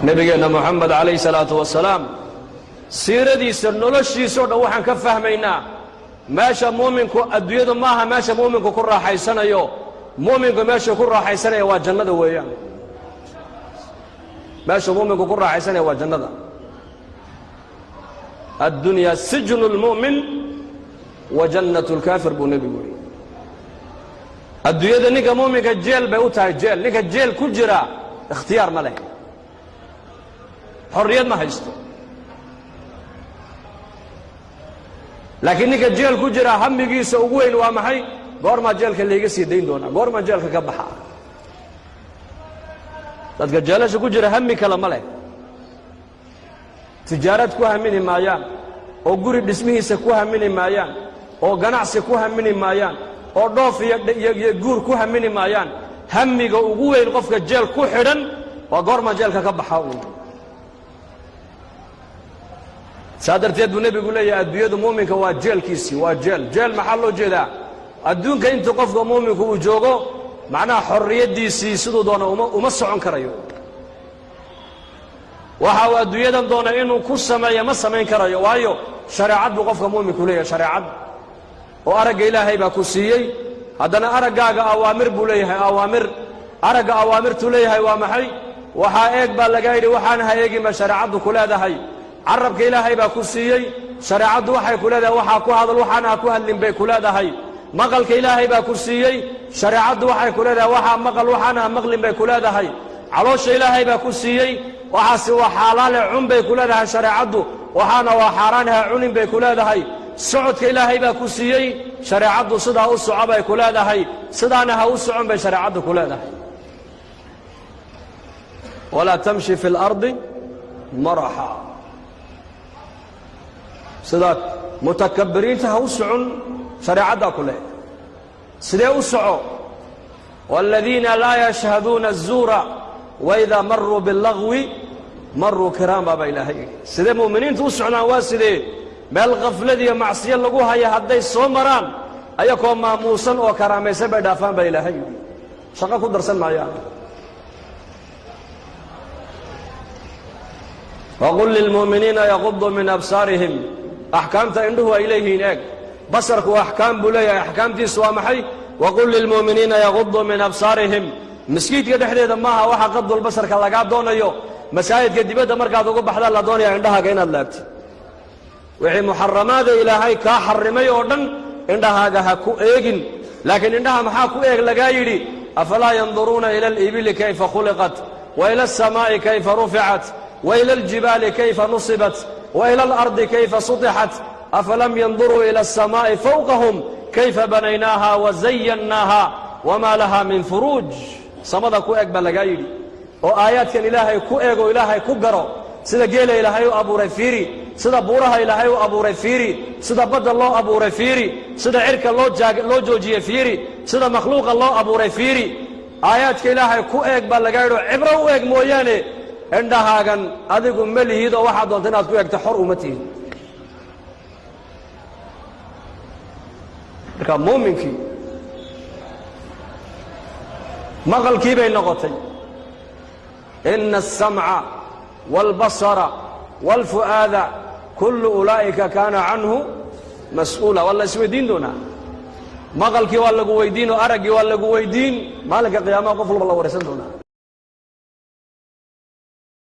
نبينا محمد عليه الصلاة والسلام سيردي سنولشي سودا وحن كفهمينا ماشى مؤمنكو الدنيا ماها ماشى مؤمنكو كل راح سنة يو مؤمنكو ماشى كل راح سنة وجنة وياه ماشى مؤمنكو كل راح سنة وجنة الدنيا سجن المؤمن وجنة الكافر بنبي يقول الدنيا نيكا مؤمنك الجيل بيوتها الجيل نيكا الجيل كجرا اختيار ملك حرية ما هيستو لكن نيكا الجيل كجرا هم يجيس وين وامحي غور ما جيلك اللي يجيس يدين دونا غور ما جيلك كبحا تلقى جالس كجرا همي كلام ملك تجارت كوها مني مايان او غوري دسمه سكوها مني مايان او غناعسي كوها مني مايان oo dhoof iyo guur ku hamini maayaan hamiga ugu weyn qofka jeel ku xidhan waa goorma jeelka ka baxa uu saadarteed buu nabigu leeyahay adduunyada muuminka waa jeelkiisi waa jeel maxaa loo jeedaa adduunka inta qofka muuminku uu joogo macnaha xorriyadiisii sidoo doona uma socon karayo waxa uu adduunyadan doona inuu ku sameeyo ma sameyn karayo waayo shariicad buu qofka muuminku leeyahay shariicad oo arag ilaahay baa ku siiyay hadana aragaaga awaamir buu leeyahay awaamir araga awaamirtu leeyahay waa maxay waxa eeg baa laga yiri waxaan hayeegi ma shariicadu ku leedahay arabka ilaahay baa ku siiyay shariicadu waxay ku leedahay waxa ku hadal waxana ku hadlin bay ku leedahay maqalka ilaahay baa ku siiyay shariicadu waxay ku leedahay waxa maqal waxana maqlin bay ku leedahay caloosha ilaahay baa ku siiyay waxaasi waa xalaal cun bay ku leedahay shariicadu waxana waa xaraan ha cunin bay ku leedahay socodka ilaahay baa ku siiyay shariicadu sidaa u socobay ku leedahay sidaana ha u socon bay shariicadu ku leedahay wala tamshi fil ardi maraha sidaa mutakabbiriinta ha u socon shariicada ku leedahay sidee u soco والذين لا يشهدون الزور واذا مروا باللغو مروا كراما بالهي sidee muuminiintu u socnaan waa sidee meel qaflad iyo macsiyo lagu hayo hadday soo maraan ayagoo maamuusan oo karaamaysan bay dhaafaan baa ilaahay shaqo ku darsan maayaan waqul lilmu'miniina yaghuddu min absaarihim axkaamta indhuhu ay leeyihiin eeg basarku axkaam buu leeyahay axkaamtiisu waa maxay waqul lilmu'miniina yaghuddu min absaarihim miskiidka dhexdeeda maaha waxa qadul basarka lagaa doonayo masaajidka dibadda markaad uga baxdaan la doonaya indhahaaga inaad laabtid wixii muharramaada ilaahay ka xarimay oo dhan indhahaaga ha ku eegin laakiin indhaha maxaa ku eeg laga yiri afala yanzuruna ila al-ibli kayfa khuliqat wa ila as-samaa'i kayfa rufi'at wa ila al-jibali kayfa nusibat wa ila al-ardi kayfa sutihat afalam yanzuru ila as-samaa'i fawqahum kayfa banaynaha wa zayyanaha wama laha min furuj samada ku eeg ba laga yiri oo aayadkan ilaahay ku eego ilaahay ku garo sida geela ilaahay u abuuray fiiri sida buuraha ilaahay u abuuray fiiri sida badda loo abuuray fiiri sida cirka loo joojiyay fiiri sida makhluuqa loo abuuray fiiri aayadka ilaahay ku eeg baa laga yidho cibro u eeg mooyaane indhahaagan adigu ma lihid oo waxaad doonta inaad ku eegto xor uma tihin marka muuminkii maqalkii bay noqotay ina asamca waalbasara waalfu'aada كل أولئك كان عنه مسؤولا والله اسمه دين دونا مقالكي ولا قويدين وأرقي ولا قويدين مالك قيامة قفل بالله ورسل دونا